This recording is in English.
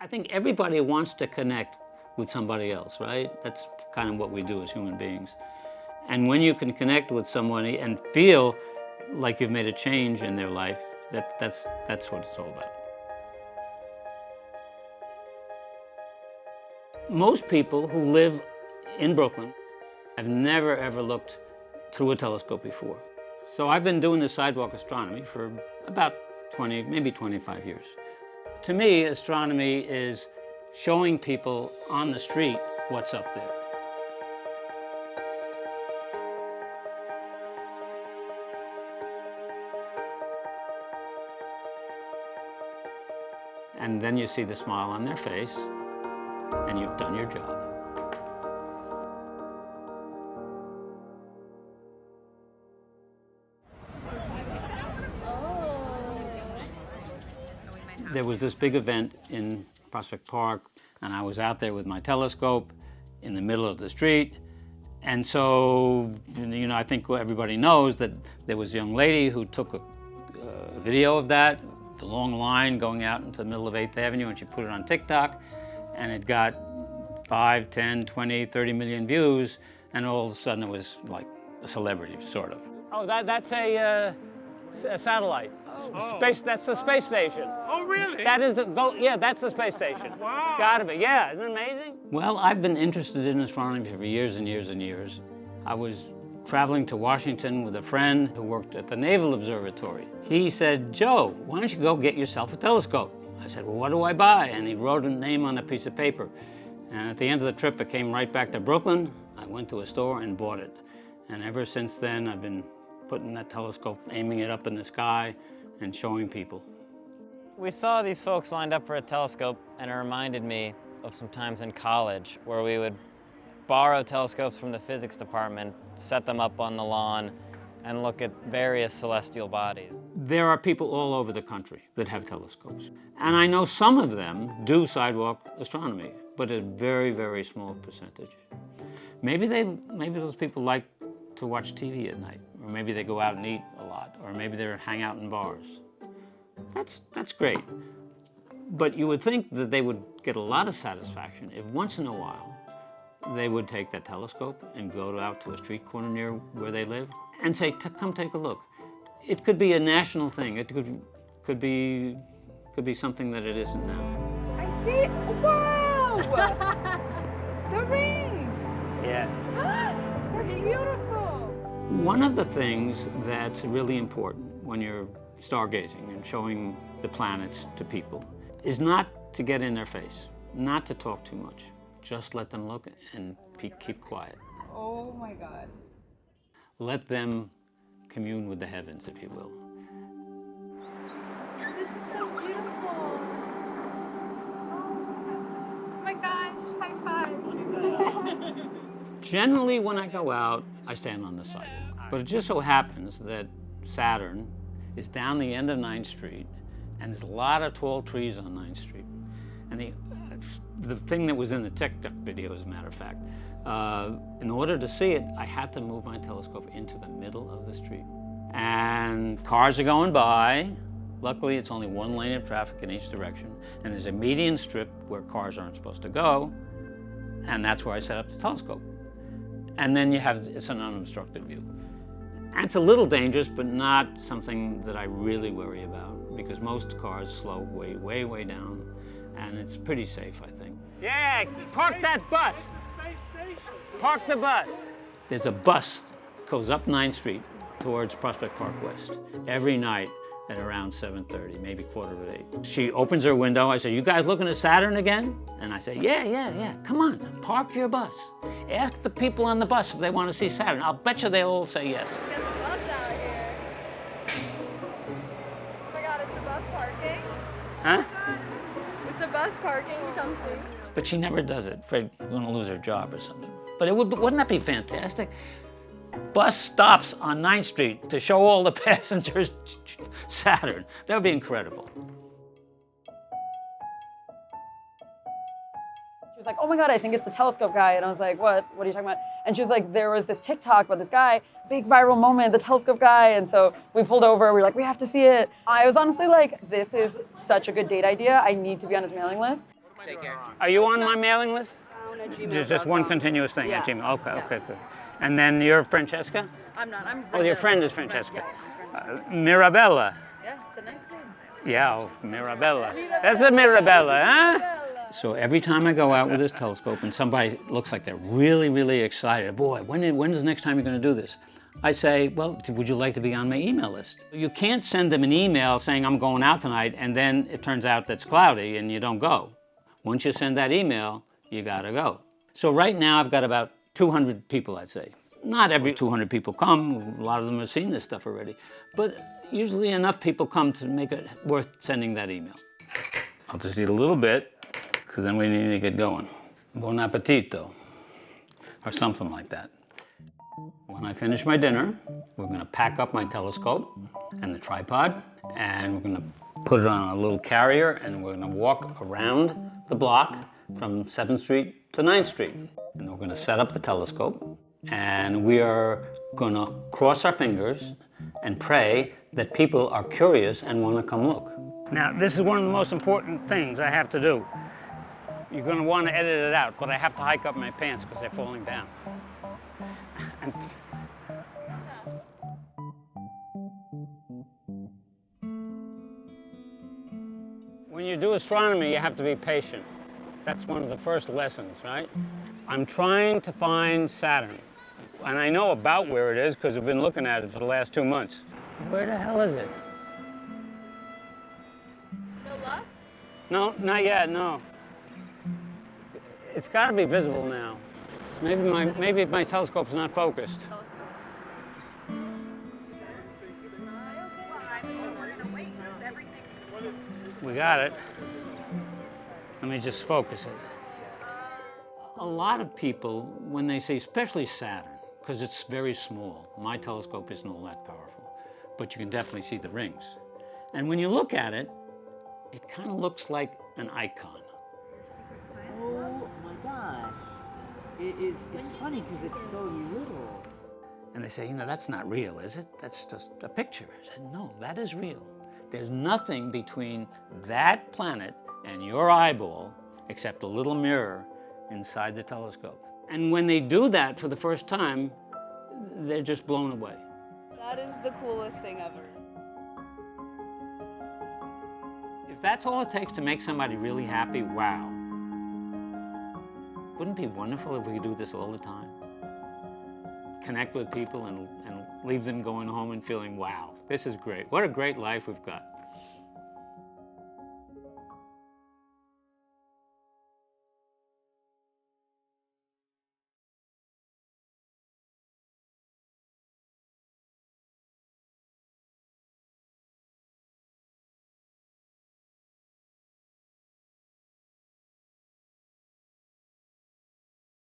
I think everybody wants to connect with somebody else, right? That's kind of what we do as human beings. And when you can connect with somebody and feel like you've made a change in their life, that's what it's all about. Most people who live in Brooklyn have never ever looked through a telescope before. So I've been doing this sidewalk astronomy for about 20, maybe 25 years. To me, astronomy is showing people on the street what's up there. And then you see the smile on their face, and you've done your job. There was this big event in Prospect Park, and I was out there with my telescope in the middle of the street. And so, you know, I think everybody knows that there was a young lady who took a video of that, the long line going out into the middle of 8th Avenue, and she put it on TikTok, and it got 5, 10, 20, 30 million views, and all of a sudden it was like a celebrity, sort of. Oh, that's a satellite. Oh. Space, that's the space station. Oh, really? That is yeah, that's the space station. Wow. Gotta be, yeah, isn't it amazing? Well, I've been interested in astronomy for years and years and years. I was traveling to Washington with a friend who worked at the Naval Observatory. He said, Joe, why don't you go get yourself a telescope? I said, well, what do I buy? And he wrote a name on a piece of paper. And at the end of the trip, I came right back to Brooklyn. I went to a store and bought it. And ever since then, I've been putting that telescope, aiming it up in the sky, and showing people. We saw these folks lined up for a telescope, and it reminded me of some times in college where we would borrow telescopes from the physics department, set them up on the lawn, and look at various celestial bodies. There are people all over the country that have telescopes. And I know some of them do sidewalk astronomy, but a very, very small percentage. Maybe those people like to watch TV at night, or maybe they go out and eat a lot, or maybe they hang out in bars. That's great. But you would think that they would get a lot of satisfaction if once in a while they would take that telescope and go out to a street corner near where they live and say, come take a look. It could be a national thing. It could be something that it isn't now. I see. Wow! The rings. Yeah. That's beautiful. One of the things that's really important when you're stargazing and showing the planets to people is not to get in their face, not to talk too much. Just let them look and keep quiet. Oh my God. Let them commune with the heavens, if you will. This is so beautiful. Oh my gosh, high five. Generally, when I go out, I stand on the sidewalk. But it just so happens that Saturn is down the end of 9th Street, and there's a lot of tall trees on 9th Street. And the thing that was in the TikTok video, as a matter of fact, in order to see it, I had to move my telescope into the middle of the street. And cars are going by. Luckily, it's only one lane of traffic in each direction, and there's a median strip where cars aren't supposed to go, and that's where I set up the telescope. And then it's an unobstructed view. And it's a little dangerous, but not something that I really worry about, because most cars slow way, way, way down, and it's pretty safe, I think. Yeah, park that bus. Park the bus. There's a bus that goes up 9th Street towards Prospect Park West every night at around 7:30, maybe 7:45. She opens her window. I say, you guys looking at Saturn again? And I say, yeah. Come on, park your bus. Ask the people on the bus if they want to see Saturn. I'll bet you they'll all say yes. Get the bus out here. Oh my God, it's a bus parking. Huh? It's a bus parking to come see. But she never does it. Afraid we're going to lose her job or something. But wouldn't that be fantastic? Bus stops on 9th Street to show all the passengers Saturn. That would be incredible. She was like, oh my God, I think it's the telescope guy. And I was like, what? What are you talking about? And she was like, there was this TikTok about this guy, big viral moment, the telescope guy. And so we pulled over, we were like, we have to see it. I was honestly like, this is such a good date idea. I need to be on his mailing list. Take care. Are you on my mailing list? There's just one continuous thing at Gmail. Okay, okay, good. And then you're Francesca? I'm not. I'm. Oh, your friend is Francesca. Yeah, Mirabella. yeah, it's a nice name. Yeah, oh, Mirabella. That's a Mirabella, huh? So every time I go out with this telescope and somebody looks like they're really, really excited, boy, when is the next time you're going to do this? I say, well, would you like to be on my email list? You can't send them an email saying I'm going out tonight and then it turns out that's cloudy and you don't go. Once you send that email, you gotta go. So right now I've got about 200 people, I'd say. Not every 200 people come, a lot of them have seen this stuff already, but usually enough people come to make it worth sending that email. I'll just eat a little bit, because then we need to get going. Buon appetito, or something like that. When I finish my dinner, we're gonna pack up my telescope and the tripod, and we're gonna put it on a little carrier, and we're gonna walk around the block from 7th Street to 9th Street. And we're gonna set up the telescope, and we are gonna cross our fingers and pray that people are curious and wanna come look. Now, this is one of the most important things I have to do. You're gonna wanna edit it out, but I have to hike up my pants because they're falling down. And when you do astronomy, you have to be patient. That's one of the first lessons, right? I'm trying to find Saturn. And I know about where it is because I've been looking at it for the last 2 months. Where the hell is it? No luck? No, not yet, no. It's got to be visible now. Maybe my telescope's not focused. We got it. Let me just focus it. A lot of people, when they say, especially Saturn, because it's very small, my telescope isn't all that powerful, but you can definitely see the rings. And when you look at it, it kind of looks like an icon. Oh my gosh. It's funny because it's so little. And they say, that's not real, is it? That's just a picture. I said, no, that is real. There's nothing between that planet and your eyeball except a little mirror inside the telescope. And when they do that for the first time, they're just blown away. That is the coolest thing ever. If that's all it takes to make somebody really happy, wow. Wouldn't it be wonderful if we could do this all the time? Connect with people and leave them going home and feeling, wow, this is great. What a great life we've got.